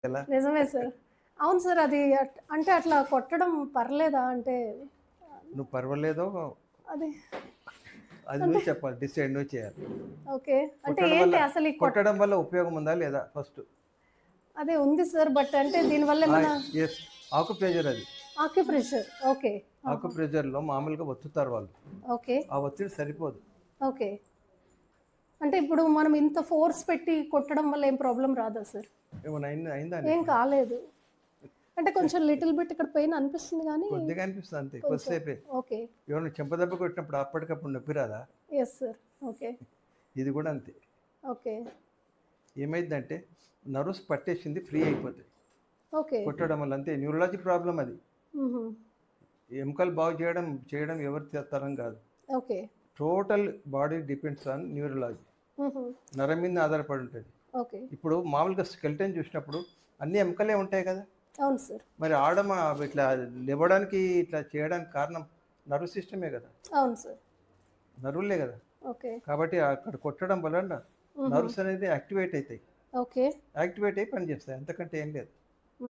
ఎలా? నిజమే సార్. అవును సార్. అది అంటే అట్లా కొట్టడం పర్లేదా? అంటే నువ్వు పర్వాలేదో అది అది అంటే నువ్వు చెప్పాలి. డిసైడ్ నువ్వు చేయాలి. ఓకే. అంటే కొట్టడం వల్ల ఏంటి అసలు ఈ కొట్టడం వల్ల ఉపయోగం ఉందా లేదా ఫస్ట్? అదే ఉంది సార్. బట్ అంటే దీనివల్ల ఏమన్నా యెస్. ఆక్యుప్రెషర్ అది. ఆక్యుప్రెషర్. ఓకే. ఆహా! ఆక్యుప్రెషర్‌లో మామూలుగా ఒత్తుతారు వాళ్ళు. ఓకే. ఆ ఒత్తిడి సరిపోదు. ఓకే. అంటే ఇప్పుడు మనం ఇంత ఫోర్స్ పెట్టి కొట్టడం వల్ల ఏం ప్రాబ్లమ్ రాదా సార్? ఏమైనా అయిందా ఏం నీకు? కాలేదు. అంటే కొంచెం లిటిల్ బిట్ ఇక్కడ పెయిన్ అనిపిస్తుంది గానీ కొద్దిగా అనిపిస్తుంది అంతే. కొంచెం కొద్దిసేపే. ఓకే. ఎవరైనా చెంపదెబ్బ కొట్టినప్పుడు అప్పటికప్పుడు నొప్పి రాదా? Yes sir. ఓకే. ఇది కూడా అంతే. ఓకే. ఏమైద్దంటే నర్వ్స్ పట్టేసింది ఫ్రీ అయిపోతాయి. ఓకే. కొట్టడం వల్ల అంతే. న్యూరలాజీ ప్రాబ్లమ్ అది. హుహు. ఎముకలు బాగు చేయడం ఎవరి తరం కాదు. Okay. Total body depends on న్యూరలాజీ. హుహు. నరం మీద ఆధారపడి ఉంటుంది. ఓకే. ఇప్పుడు మామూలుగా స్కెలిటన్ చూసినప్పుడు అన్ని ఎముకలే ఉంటాయి కదా! అవును సార్. మరి ఇట్లా లేవడానికి, ఇట్లా చేయడానికి కారణం నర్వ్ సిస్టమే కదా! అవును సార్. నర్వులే కదా! ఓకే. కాబట్టి అక్కడ కొట్టడం వలన హుహు. నర్వ్స్ అనేది యాక్టివేట్ అయితాయి. ఓకే. యాక్టివేట్ అయ్యి పనిచేస్తాయి. అంతకంటే ఏం లేదు.